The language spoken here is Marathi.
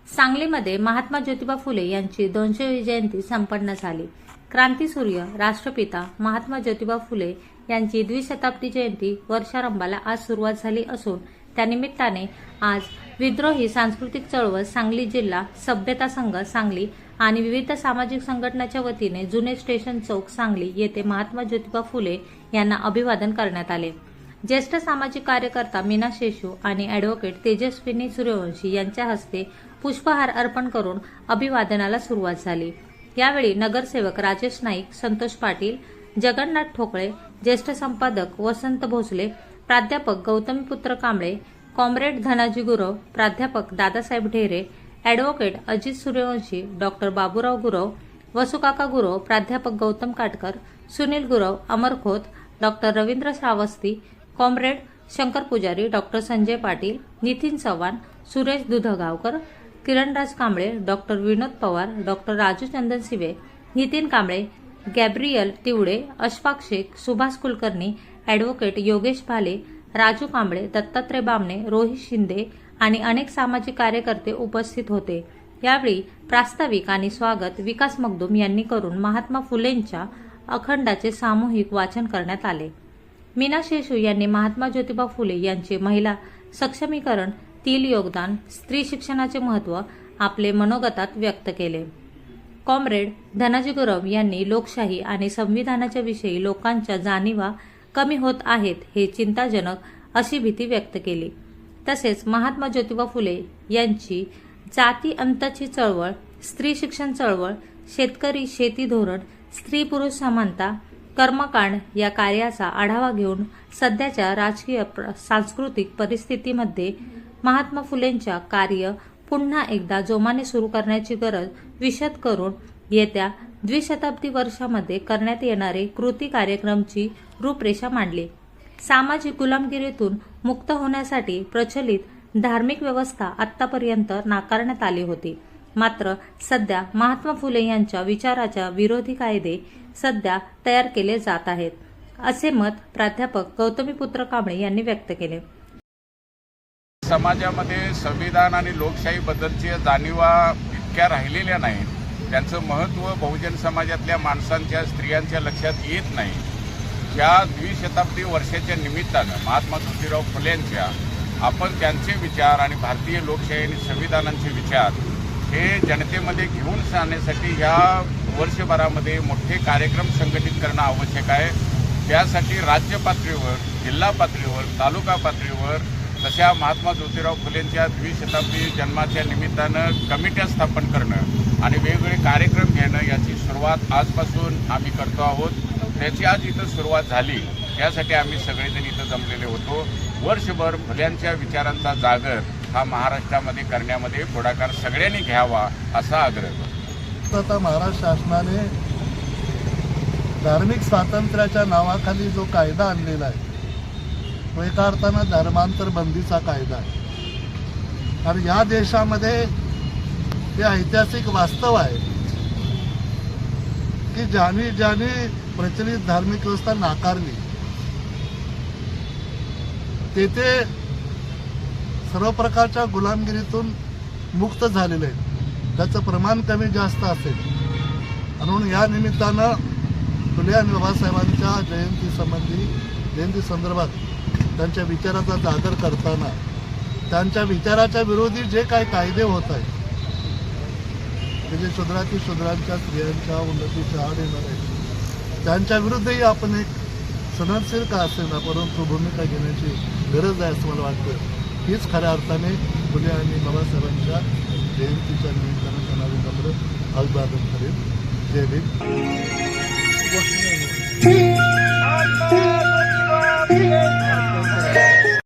सांगलीमध्ये महात्मा ज्योतिबा फुले यांची 200वी जयंती संपन्न झाली। क्रांतीसूर्य राष्ट्रपिता महात्मा ज्योतिबा फुले यांची द्विशताब्दी जयंती वर्षारंभाला आज सुरुवात झाली असून त्यानिमित्ताने आज विद्रोही सांस्कृतिक चळवळ सांगली जिल्हा सभ्यता संघ सांगली आणि विविध सामाजिक संघटनांच्या वतीने जुने स्टेशन चौक सांगली येथे महात्मा ज्योतिबा फुले यांना अभिवादन करण्यात आले। ज्येष्ठ सामाजिक कार्यकर्ता मीना शेषू आणि ॲडव्होकेट तेजस्विनी सूर्यवंशी यांच्या हस्ते पुष्पहार अर्पण करून अभिवादनाला सुरुवात झाली। यावेळी नगरसेवक राजेश नाईक, संतोष पाटील, जगन्नाथ ठोकळे, ज्येष्ठ संपादक वसंत भोसले, प्राध्यापक गौतमीपुत्र कांबळे, कॉम्रेड धनाजी गुरव, प्राध्यापक दादासाहेब ढेरे, ॲडव्होकेट अजित सूर्यवंशी, डॉक्टर बाबूराव गुरव, वसुकाका गुरव, प्राध्यापक गौतम काटकर, सुनील गुरव, अमर खोत, डॉक्टर रवींद्र श्रावस्ती, कॉम्रेड शंकर पुजारी, डॉक्टर संजय पाटील, नितीन चव्हाण, सुरेश दुधगावकर, किरणराज कांबळे, डॉक्टर विनोद Pawar, doctor Raju चंदनसिवे, Nitin Kamble, Gabriel तिवडे, Ashfaq Shaikh, Subhash Kulkarni, advocate Yogesh भाले, राजू कांबळे, दत्तात्रय बामणे, रोहित शिंदे आणि अनेक सामाजिक कार्यकर्ते उपस्थित होते। यावेळी प्रास्ताविक आणि स्वागत विकास मगदूम यांनी करून महात्मा फुलेंच्या अखंडाचे सामूहिक वाचन करण्यात आले। मीना शेषू यांनी महात्मा ज्योतिबा फुले यांचे महिला सक्षमीकरण, तील योगदान, स्त्री शिक्षणाचे महत्त्व आपले मनोगतात व्यक्त केले। कॉम्रेड धनाजी गुरव यांनी लोकशाही आणि संविधानाच्या विषयी लोकांच्या जाणीवा कमी होत आहेत हे चिंताजनक अशी भीती व्यक्त केली। तसेच महात्मा ज्योतिबा फुले यांची जाती अंताची चळवळ, स्त्री शिक्षण चळवळ, शेतकरी शेती धोरण, स्त्री पुरुष समानता, कर्मकांड या कार्याचा आढावा घेऊन सध्याच्या राजकीय सांस्कृतिक परिस्थितीमध्ये महात्मा फुलेंच्या कार्य पुन्हा एकदा जोमाने सुरू करण्याची गरज विशद करून येत्या द्विशताब्दी वर्षामध्ये करण्यात येणारे कृती कार्यक्रमची रूपरेषा मांडली। सामाजिक गुलामगिरीतून मुक्त होण्यासाठी प्रचलित धार्मिक व्यवस्था आतापर्यंत नाकारण्यात आली होती, मात्र सध्या महात्मा फुले यांच्या विचाराच्या विरोधी कायदे सध्या तयार केले जात आहेत, असे मत प्राध्यापक गौतमीपुत्र कांबळे यांनी व्यक्त केले। समाजामध्ये संविधान आणि लोकशाहीबद्दलच्या जाणीवा इतक्या राहिलेल्या नाहीत, त्यांचं महत्त्व बहुजन समाजातल्या माणसांच्या, स्त्रियांच्या लक्षात येत नाही। या द्विशताब्दी वर्षाच्या निमित्तानं महात्मा ज्योतिराव फुलेंच्या आपण त्यांचे विचार आणि भारतीय लोकशाही आणि संविधानांचे विचार हे जनतेमध्ये घेऊन जाण्यासाठी ह्या वर्षभरामध्ये मोठे कार्यक्रम संघटित करणं आवश्यक आहे। त्यासाठी राज्य पातळीवर, जिल्हा पातळीवर, तालुका पातळीवर तशा महात्मा ज्योतिराव फुलेंच्या द्विशताब्दी जन्माच्या निमित्तानं कमिट्या स्थापन करणं आणि वेगवेगळे कार्यक्रम घेणं याची सुरुवात आजपासून आम्ही करतो आहोत। त्याची आज इथं सुरुवात झाली, यासाठी आम्ही सगळेजण इथं जमलेले होतो। वर्षभर फुल्यांच्या विचारांचा जागर हा महाराष्ट्रामध्ये करण्यामध्ये पुढाकार सगळ्यांनी घ्यावा असा आग्रह। आता महाराष्ट्र शासनाने धार्मिक स्वातंत्र्याच्या नावाखाली जो कायदा आणलेला आहे तो एका अर्थानं धर्मांतर बंदीचा कायदा आहे आणि या देशामध्ये हे ऐतिहासिक वास्तव आहे की ज्यांनी प्रचलित धार्मिक व्यवस्था नाकारली तेथे सर्व प्रकारच्या गुलामगिरीतून मुक्त झालेले आहेत। त्याचं प्रमाण कमी जास्त असेल म्हणून या निमित्तानं फुले आणि बाबासाहेबांच्या जयंती संदर्भात त्यांच्या विचाराचा जागर करताना त्यांच्या विचाराच्या विरोधी जे काही कायदे होत आहेत जे शूद्रांच्या स्त्रियांच्या उन्नतीच्या आड येणार आहेत त्यांच्या विरुद्धही आपण एक सनदशीर का असेल ना परंतु भूमिका घेण्याची गरज आहे असं मला वाटतं। हीच खऱ्या अर्थाने फुले आणि बाबासाहेबांच्या जयंतीच्या निमित्तानं करणारे नम्र अभिवादन करेल। जय भीम।